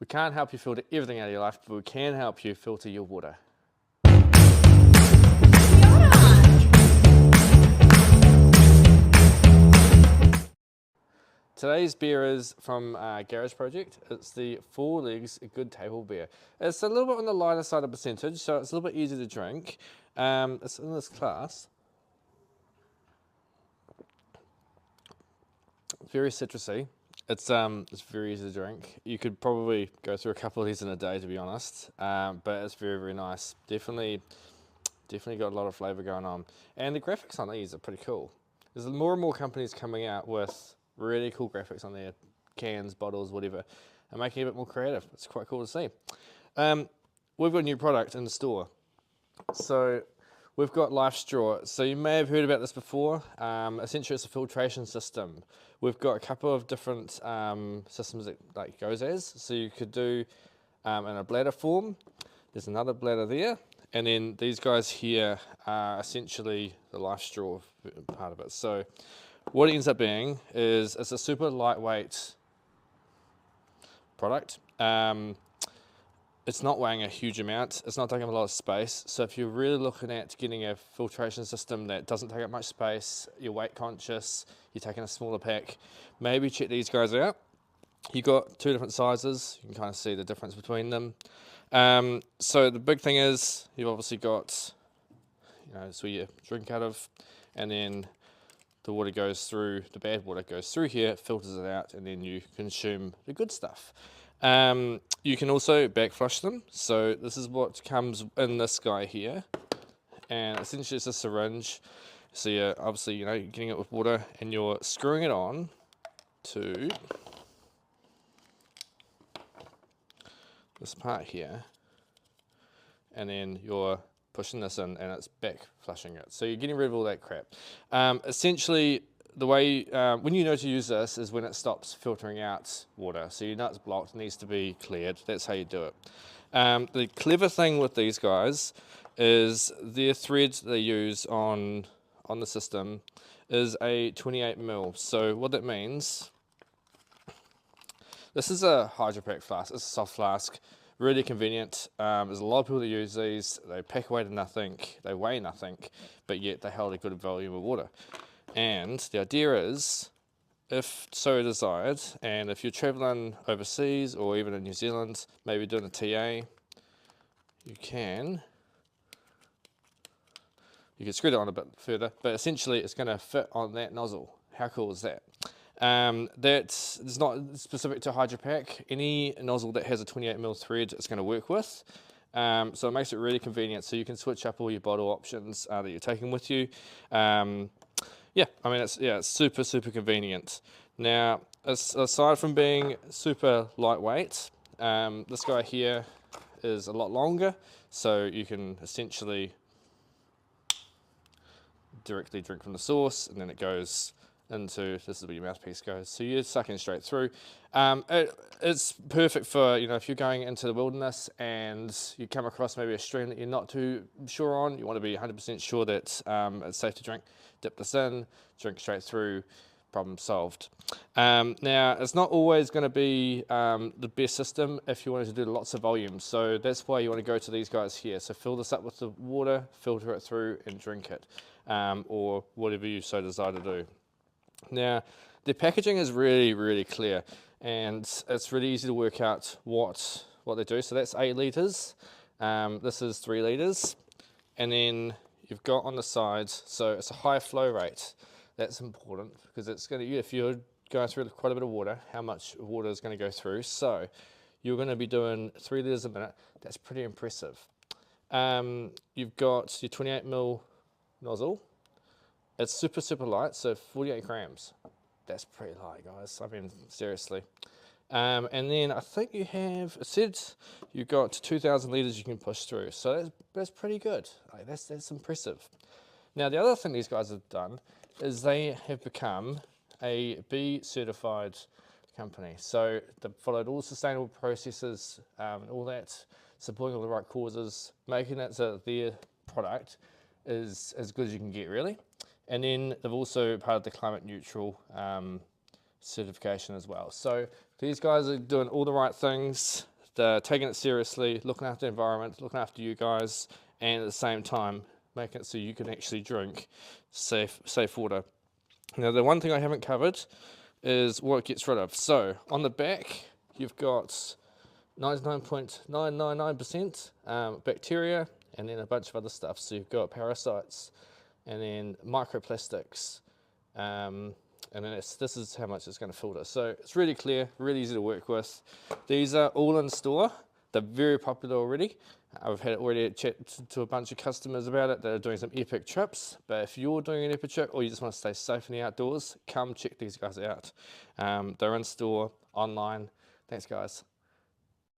We can't help you filter everything out of your life, but we can help you filter your water. Today's beer is from Garage Project. It's the 4 Legs Good Table Beer. It's a little bit on the lighter side of percentage, so it's a little bit easier to drink. It's in this class. Very citrusy. It's very easy to drink. You could probably go through a couple of these in a day, to be honest. But it's very, very nice. Definitely got a lot of flavour going on. And the graphics on these are pretty cool. There's more and more companies coming out with really cool graphics on their cans, bottles, whatever, and making it a bit more creative. It's quite cool to see. We've got a new product in the store. So we've got Lifestraw. So you may have heard about this before. Essentially, it's a filtration system. We've got a couple of different systems that goes as. So you could do in a bladder form. There's another bladder there. And then these guys here are essentially the Lifestraw part of it. So what it ends up being is it's a super lightweight product. It's not weighing a huge amount. It's not taking up a lot of space. So if you're really looking at getting a filtration system that doesn't take up much space, you're weight conscious, you're taking a smaller pack, maybe check these guys out. You've got 2 different sizes. You can kind of see the difference between them. So the big thing is you've obviously got, it's where you drink out of, and then the water goes through, the bad water goes through here, filters it out, and then you consume the good stuff. You can also back flush them. So this is what comes in this guy here. And essentially it's a syringe. So you're obviously, you're getting it with water and you're screwing it on to this part here. And then you're pushing this in and it's back flushing it. So you're getting rid of all that crap. Essentially, the way, when you know to use this is when it stops filtering out water. So you know it's blocked, it needs to be cleared. That's how you do it. The clever thing with these guys is their thread they use on the system is a 28mm. So what that means, this is a Hydro-Pack flask, it's a soft flask. Really convenient. There's a lot of people that use these. They pack away to nothing, they weigh nothing, but yet they hold a good volume of water. And the idea is, if so desired, and if you're traveling overseas or even in New Zealand, maybe doing a TA, you can screw it on a bit further, but essentially it's going to fit on that nozzle. How cool is that? That's not specific to Hydro-Pack. Any nozzle that has a 28mm thread it's going to work with. So it makes it really convenient. So you can switch up all your bottle options that you're taking with you. Yeah, I mean, it's super, super convenient. Now, aside from being super lightweight, this guy here is a lot longer. So you can essentially directly drink from the source and then it goes into, this is where your mouthpiece goes, so you're sucking straight through. It's perfect for, if you're going into the wilderness and you come across maybe a stream that you're not too sure on, you want to be 100% sure that it's safe to drink, dip this in, drink straight through, problem solved. Now, it's not always going to be the best system if you wanted to do lots of volume, so that's why you want to go to these guys here. So fill this up with the water, filter it through and drink it, or whatever you so desire to do. Now, the packaging is really, really clear, and it's really easy to work out what they do. So that's 8 litres, this is 3 litres, and then you've got on the sides, so it's a high flow rate. That's important because it's going to, if you're going through quite a bit of water, how much water is going to go through. So you're going to be doing 3 litres a minute. That's pretty impressive. You've got your 28mm nozzle. It's super, super light, so 48 grams. That's pretty light, guys. I mean, seriously. And then I think you have, it said you've got 2,000 litres you can push through. So that's pretty good. Like, that's impressive. Now, the other thing these guys have done is they have become a B certified company. So they've followed all sustainable processes and all that, supporting all the right causes, making it so that their product is as good as you can get, really. And then they've also part of the climate neutral certification as well. So these guys are doing all the right things. they're taking it seriously, looking after the environment, looking after you guys, and at the same time making it so you can actually drink safe water. Now the one thing I haven't covered is what it gets rid of. So on the back you've got 99.999% bacteria, and then a bunch of other stuff. So you've got parasites, and then microplastics, and then this is how much it's going to filter. So it's really clear, really easy to work with. These are all in store. They're very popular already. I've had already chat to a bunch of customers about it that are doing some epic trips. But if you're doing an epic trip or you just want to stay safe in the outdoors, come check these guys out. They're in store, online. Thanks guys.